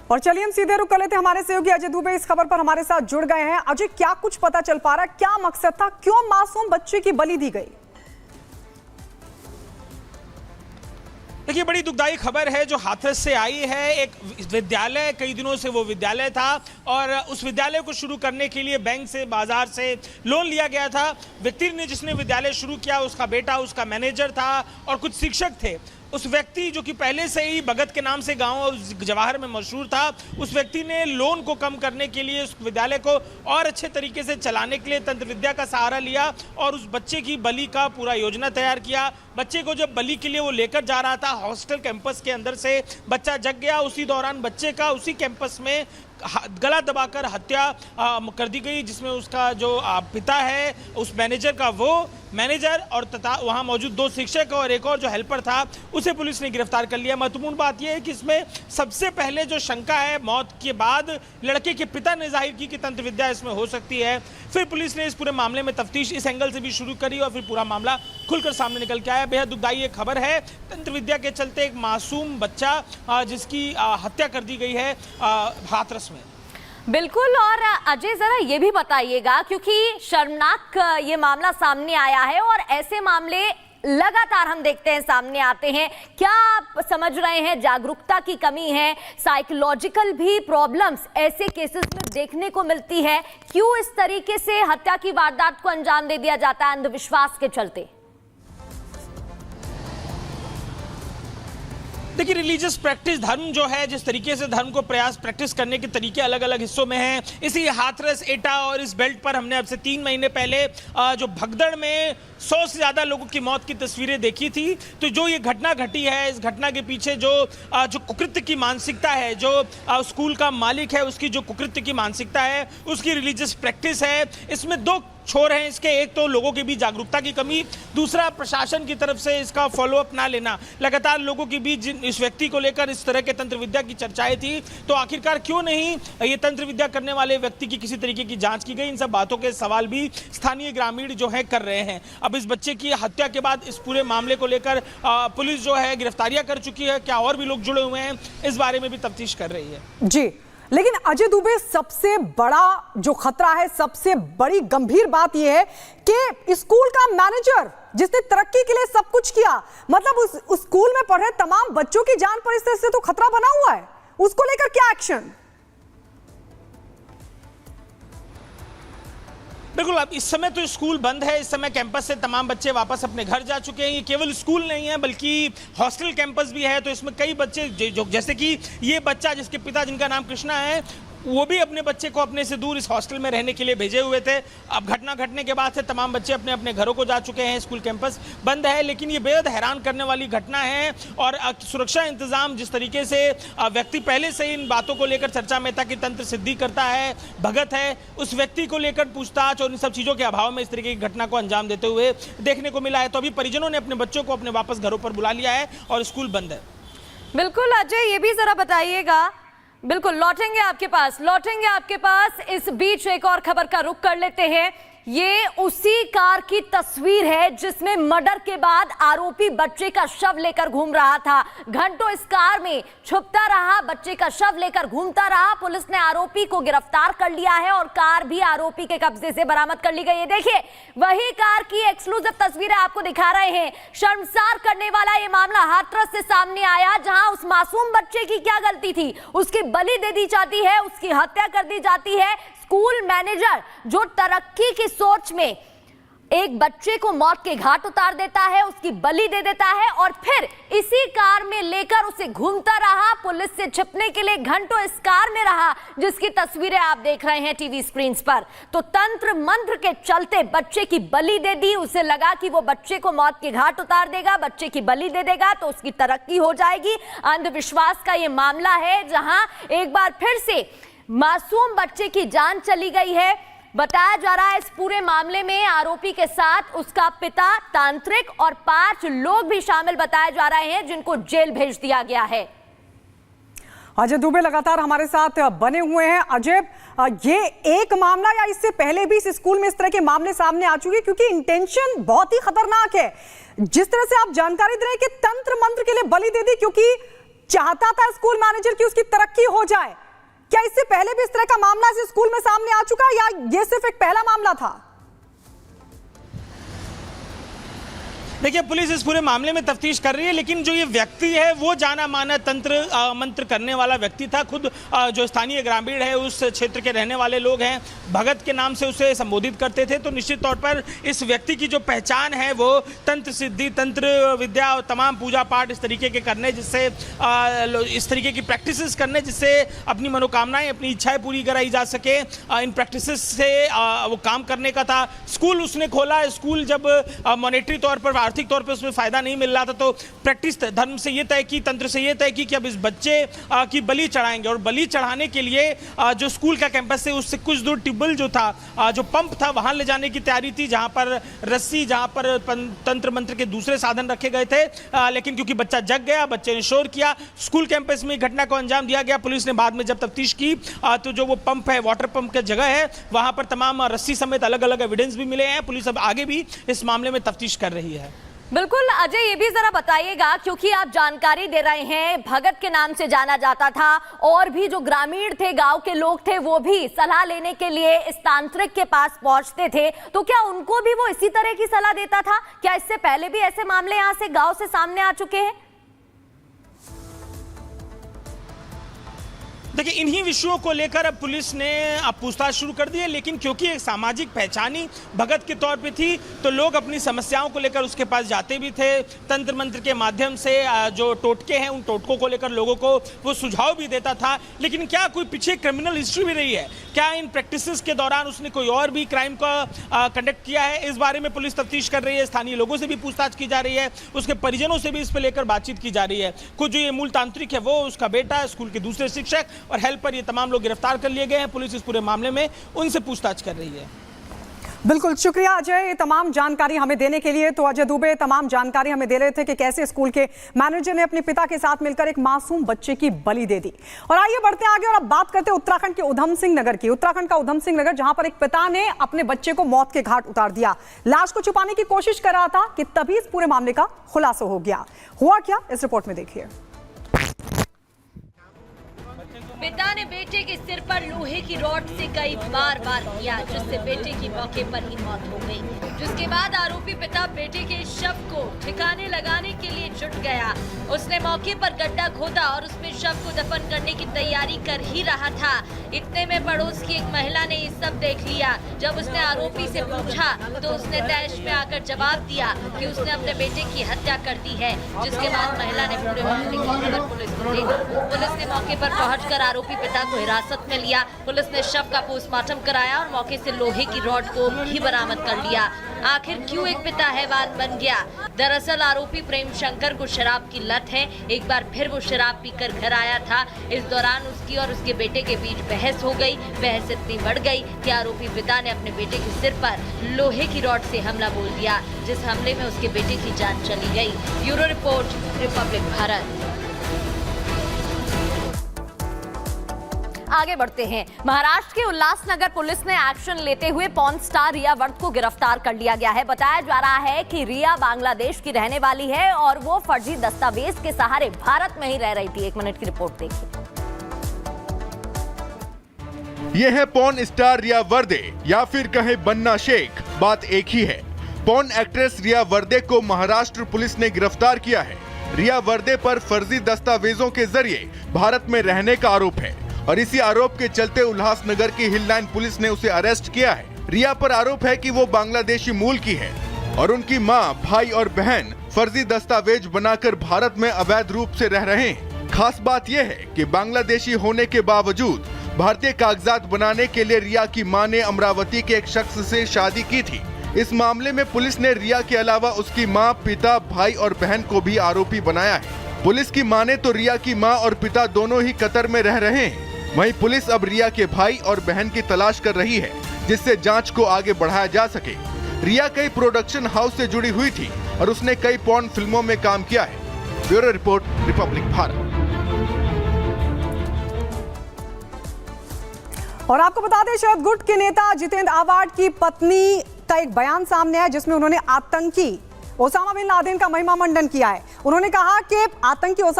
और चलिए हम सीधे रुक कर लेते हैं। हमारे सहयोगी अजय दुबे इस खबर पर हमारे साथ जुड़ गए हैं। अजय, क्या कुछ पता चल पा रहा है, क्या मकसद था, क्यों मासूम बच्चे की बलि दी गई? देखिए, बड़ी दुखदाई खबर है जो हाथरस से आई है। एक विद्यालय, कई दिनों से वो विद्यालय था और उस विद्यालय को शुरू करने के लिए बैंक से, बाजार से लोन लिया गया था। व्यक्ति ने जिसने विद्यालय शुरू किया, उसका बेटा उसका मैनेजर था और कुछ शिक्षक थे। उस व्यक्ति जो कि पहले से ही भगत के नाम से गांव और जवाहर में मशहूर था, उस व्यक्ति ने लोन को कम करने के लिए उस विद्यालय को और अच्छे तरीके से चलाने के लिए तंत्र विद्या का सहारा लिया और उस बच्चे की बलि का पूरा योजना तैयार किया। बच्चे को जब बलि के लिए वो लेकर जा रहा था, हॉस्टल कैंपस के अंदर से बच्चा जग गया। उसी दौरान बच्चे का उसी कैंपस में गला दबाकर हत्या कर दी गई, जिसमें उसका जो पिता है, उस मैनेजर का वो मैनेजर और तथा वहां मौजूद 2 शिक्षक और एक और जो हेल्पर था, उसे पुलिस ने गिरफ्तार कर लिया। महत्वपूर्ण बात यह है कि इसमें सबसे पहले जो शंका है, मौत के बाद लड़के के पिता ने जाहिर की कि तंत्र विद्या इसमें हो सकती है। फिर पुलिस ने इस पूरे मामले में तफ्तीश इस एंगल से भी शुरू करी और फिर पूरा मामला खुलकर सामने निकल के आया। बेहद दुखदाई ये खबर है। तंत्र विद्या के चलते एक मासूम बच्चा जिसकी हत्या कर दी गई है हाथरस में। बिल्कुल। और अजय, जरा ये भी बताइएगा, क्योंकि शर्मनाक ये मामला सामने आया है और ऐसे मामले लगातार हम देखते हैं सामने आते हैं। क्या आप समझ रहे हैं जागरूकता की कमी है, साइकोलॉजिकल भी प्रॉब्लम्स ऐसे केसेस में देखने को मिलती है? क्यों इस तरीके से हत्या की वारदात को अंजाम दे दिया जाता है अंधविश्वास के चलते? देखिए, रिलीजियस प्रैक्टिस, धर्म जो है, जिस तरीके से धर्म को प्रैक्टिस करने के तरीके अलग अलग हिस्सों में हैं। इसी हाथरस, एटा और इस बेल्ट पर हमने अब से 3 महीने पहले जो भगदड़ में 100 से ज़्यादा लोगों की मौत की तस्वीरें देखी थी। तो जो ये घटना घटी है, इस घटना के पीछे जो कुकृत्य की मानसिकता है, जो स्कूल का मालिक है उसकी जो कुकृत्य की मानसिकता है, उसकी रिलीजियस प्रैक्टिस है, इसमें 2 छोर हैं इसके। एक तो लोगों के बीच जागरूकता की कमी, दूसरा प्रशासन की तरफ से इसका फॉलोअप ना लेना। लगातार लोगों के बीच इस व्यक्ति को लेकर इस तरह के तंत्र विद्या की चर्चाएं थी, तो आखिरकार क्यों नहीं ये तंत्र विद्या करने वाले व्यक्ति की किसी तरीके की जांच की गई? इन सब बातों के सवाल भी स्थानीय ग्रामीण जो है कर रहे हैं। अब इस बच्चे की हत्या के बाद इस पूरे मामले को लेकर पुलिस जो है गिरफ्तारियां कर चुकी है। क्या और भी लोग जुड़े हुए हैं, इस बारे में भी तफ्तीश कर रही है। जी, लेकिन अजय दुबे, सबसे बड़ा जो खतरा है, सबसे बड़ी गंभीर बात यह है कि स्कूल का मैनेजर जिसने तरक्की के लिए सब कुछ किया, मतलब उस स्कूल में पढ़ रहे तमाम बच्चों की जान पर इस तरह से तो खतरा बना हुआ है, उसको लेकर क्या एक्शन? बिल्कुल, अब इस समय तो स्कूल बंद है। इस समय कैंपस से तमाम बच्चे वापस अपने घर जा चुके हैं। ये केवल स्कूल नहीं है बल्कि हॉस्टल कैंपस भी है। तो इसमें कई बच्चे जो जैसे कि ये बच्चा जिसके पिता, जिनका नाम कृष्णा है, वो भी अपने बच्चे को अपने से दूर इस हॉस्टल में रहने के लिए भेजे हुए थे। अब घटना घटने के बाद से तमाम बच्चे अपने अपने घरों को जा चुके हैं। स्कूल कैंपस बंद है, लेकिन ये बेहद हैरान करने वाली घटना है। और सुरक्षा इंतजाम जिस तरीके से व्यक्ति पहले से इन बातों को लेकर चर्चा में था कि तंत्र सिद्धि करता है, भगत है, उस व्यक्ति को लेकर पूछताछ और इन सब चीज़ों के अभाव में इस तरीके की घटना को अंजाम देते हुए देखने को मिला है। तो अभी परिजनों ने अपने बच्चों को अपने वापस घरों पर बुला लिया है और स्कूल बंद है। बिल्कुल अजय, ये भी जरा बताइएगा। बिल्कुल लौटेंगे आपके पास। इस बीच एक और खबर का रुख कर लेते हैं। ये उसी कार की तस्वीर है जिसमें मर्डर के बाद आरोपी बच्चे का शव लेकर घूम रहा था। घंटों इस कार में छुपता रहा, बच्चे का शव लेकर घूमता रहा। पुलिस ने आरोपी को गिरफ्तार कर लिया है और कार भी आरोपी के कब्जे से बरामद कर ली गई है। देखिए, वही कार की एक्सक्लूसिव तस्वीरें आपको दिखा रहे हैं। शर्मसार करने वाला ये मामला हाथरस से सामने आया, जहां उस मासूम बच्चे की क्या गलती थी, उसकी बलि दे दी जाती है, उसकी हत्या कर दी जाती है। स्कूल मैनेजर जो तरक्की की सोच में एक बच्चे को मौत के घाट उतार देता है, उसकी बलि दे देता है और फिर इसी कार में लेकर उसे घूमता रहा। पुलिस से छिपने के लिए घंटों इस कार में रहा, जिसकी तस्वीरें आप देख रहे हैं टीवी स्क्रीन पर। तो तंत्र मंत्र के चलते बच्चे की बलि दे दी। उसे लगा कि वो बच्चे को मौत के घाट उतार देगा, बच्चे की बलि दे देगा तो उसकी तरक्की हो जाएगी। अंधविश्वास का ये मामला है, जहां एक बार फिर से मासूम बच्चे की जान चली गई है। बताया जा रहा है इस पूरे मामले में आरोपी के साथ उसका पिता, तांत्रिक और 5 लोग भी शामिल बताए जा रहे हैं, जिनको जेल भेज दिया गया है। अजय दुबे लगातार हमारे साथ बने हुए हैं। अजय, ये एक मामला या इससे पहले भी इस स्कूल में इस तरह के मामले सामने आ चुके हैं? क्योंकि इंटेंशन बहुत ही खतरनाक है। जिस तरह से आप जानकारी दे रहे हैं कि तंत्र मंत्र के लिए बलि दे दी, क्योंकि चाहता था स्कूल मैनेजर की उसकी तरक्की हो जाए? क्या इससे पहले भी इस तरह का मामला इस स्कूल में सामने आ चुका है या ये सिर्फ एक पहला मामला था? देखिए, पुलिस इस पूरे मामले में तफ्तीश कर रही है, लेकिन जो ये व्यक्ति है वो जाना माना तंत्र मंत्र करने वाला व्यक्ति था। खुद जो स्थानीय ग्रामीण है, उस क्षेत्र के रहने वाले लोग हैं, भगत के नाम से उसे संबोधित करते थे। तो निश्चित तौर पर इस व्यक्ति की जो पहचान है वो तंत्र सिद्धि, तंत्र विद्या और तमाम पूजा पाठ इस तरीके के करने, जिससे इस तरीके की प्रैक्टिसेस करने जिससे अपनी मनोकामनाएं, अपनी इच्छाएं पूरी कराई जा सके, इन प्रैक्टिसेस से वो काम करने का था। स्कूल उसने खोला। स्कूल जब मॉनेटरी तौर पर, आर्थिक तौर पर उसमें फायदा नहीं मिल रहा था, तो प्रैक्टिस धर्म से ये तय की, तंत्र से ये तय की कि अब इस बच्चे की बलि चढ़ाएंगे। और बलि चढ़ाने के लिए जो स्कूल का कैंपस है उससे कुछ दूर ट्यूबवेल जो था, जो पंप था, वहां ले जाने की तैयारी थी, जहां पर रस्सी, जहां पर तंत्र मंत्र के दूसरे साधन रखे गए थे। लेकिन क्योंकि बच्चा जग गया, बच्चे ने शोर किया, स्कूल कैंपस में घटना को अंजाम दिया गया। पुलिस ने बाद में जब तफ्तीश की तो जो वो पंप है, वाटर पंप की जगह है, वहां पर तमाम रस्सी समेत अलग अलग एविडेंस भी मिले हैं। पुलिस अब आगे भी इस मामले में तफ्तीश कर रही है। बिल्कुल अजय, ये भी जरा बताइएगा, क्योंकि आप जानकारी दे रहे हैं भगत के नाम से जाना जाता था और भी जो ग्रामीण थे, गांव के लोग थे, वो भी सलाह लेने के लिए इस तांत्रिक के पास पहुंचते थे, तो क्या उनको भी वो इसी तरह की सलाह देता था? क्या इससे पहले भी ऐसे मामले यहां से गांव से सामने आ चुके हैं? देखिए, इन्हीं विषयों को लेकर अब पुलिस ने पूछताछ शुरू कर दी है, लेकिन क्योंकि एक सामाजिक पहचान ही भगत के तौर पे थी, तो लोग अपनी समस्याओं को लेकर उसके पास जाते भी थे। तंत्र मंत्र के माध्यम से जो टोटके हैं, उन टोटकों को लेकर लोगों को वो सुझाव भी देता था। लेकिन क्या कोई पीछे क्रिमिनल हिस्ट्री भी रही है? क्या इन प्रैक्टिसेस के दौरान उसने कोई और भी क्राइम का कंडक्ट किया है? इस बारे में पुलिस तफ्तीश कर रही है। स्थानीय लोगों से भी पूछताछ की जा रही है, उसके परिजनों से भी इस पर लेकर बातचीत की जा रही है। कुछ जो ये मूल तांत्रिक है, वो उसका बेटा, स्कूल के दूसरे शिक्षक और हेल्पर, ये तमाम लोग गिरफ्तार कर लिए गए हैं। पुलिस इस पूरे मामले में उनसे पूछताछ कर रही है। बिल्कुल, शुक्रिया अजय, ये तमाम जानकारी हमें देने के लिए। तो अजय दुबे तमाम जानकारी हमें दे रहे थे कि कैसे स्कूल के मैनेजर ने अपने पिता के साथ मिलकर एक मासूम बच्चे की बलि दे दी। और आइए बढ़ते आगे और अब बात करते हैं उत्तराखंड के उधम सिंह नगर की। उत्तराखंड का उधम सिंह नगर, जहां पर एक पिता ने अपने बच्चे को मौत के घाट उतार दिया, लाश को छुपाने की कोशिश कर रहा था कि तभी इस पूरे मामले का खुलासा हो गया। हुआ क्या, इस रिपोर्ट में देखिए। पिता ने बेटे के सिर पर लोहे की रॉड से कई बार वार किया, जिससे बेटे की मौके पर ही मौत हो गई। जिसके बाद आरोपी पिता बेटे के शव को ठिकाने लगाने के लिए जुट गया। उसने मौके पर गड्ढा खोदा और उसमें शव को दफन करने की तैयारी कर ही रहा था। इतने में पड़ोस की एक महिला ने ये सब देख लिया। जब उसने आरोपी से पूछा तो उसने तैश में आकर जवाब दिया कि उसने अपने बेटे की हत्या कर दी है। जिसके बाद महिला ने पूरे मामले की खबर पुलिस को दी। पुलिस ने मौके पर पहुंचकर आरोपी पिता को हिरासत में लिया। पुलिस ने शव का पोस्टमार्टम कराया और मौके से लोहे की रॉड को भी बरामद कर लिया। आखिर क्यों एक पिता हैवान बन गया? दरअसल आरोपी प्रेम शंकर को शराब की लत है। एक बार फिर वो शराब पीकर घर आया था। इस दौरान उसकी और उसके बेटे के बीच बहस हो गई। बहस इतनी बढ़ गई कि आरोपी पिता ने अपने बेटे के सिर पर लोहे की रॉड से हमला बोल दिया, जिस हमले में उसके बेटे की जान चली गई। Bureau report, Republic Bharat. आगे बढ़ते हैं। महाराष्ट्र के उल्लासनगर पुलिस ने एक्शन लेते हुए पॉर्न स्टार रिया वर्त को गिरफ्तार कर लिया गया है। बताया जा रहा है कि रिया बांग्लादेश की रहने वाली है और वो फर्जी दस्तावेज के सहारे भारत में ही रह रही थी। 1 मिनट की रिपोर्ट देखिए। यह है पॉर्न स्टार रिया वर्दे या फिर कहे बन्ना शेख, बात एक ही है। पॉर्न एक्ट्रेस रिया वर्दे को महाराष्ट्र पुलिस ने गिरफ्तार किया है। रिया वर्दे पर फर्जी दस्तावेजों के जरिए भारत में रहने का आरोप है और इसी आरोप के चलते उल्लासनगर की हिल लाइन पुलिस ने उसे अरेस्ट किया है। रिया पर आरोप है कि वो बांग्लादेशी मूल की है और उनकी मां, भाई और बहन फर्जी दस्तावेज बनाकर भारत में अवैध रूप से रह रहे हैं। खास बात यह है कि बांग्लादेशी होने के बावजूद भारतीय कागजात बनाने के लिए रिया की मां ने अमरावती के एक शख्स से शादी की थी। इस मामले में पुलिस ने रिया के अलावा उसकी मां, पिता, भाई और बहन को भी आरोपी बनाया है। पुलिस की माने तो रिया की मां और पिता दोनों ही कतर में रह रहे हैं। वहीं पुलिस अब रिया के भाई और बहन की तलाश कर रही है, जिससे जांच को आगे बढ़ाया जा सके। रिया कई प्रोडक्शन हाउस से जुड़ी हुई थी और उसने कई पॉर्न फिल्मों में काम किया है। Bureau report, Republic Bharat. और आपको बता दें, शरद गुट के नेता जितेंद्र आवाड की पत्नी का एक बयान सामने आया जिसमें उन्होंने आतंकी ओसामा बिन लादेन का महिमा मंडन किया है। उन्होंने कहा कि आतंकी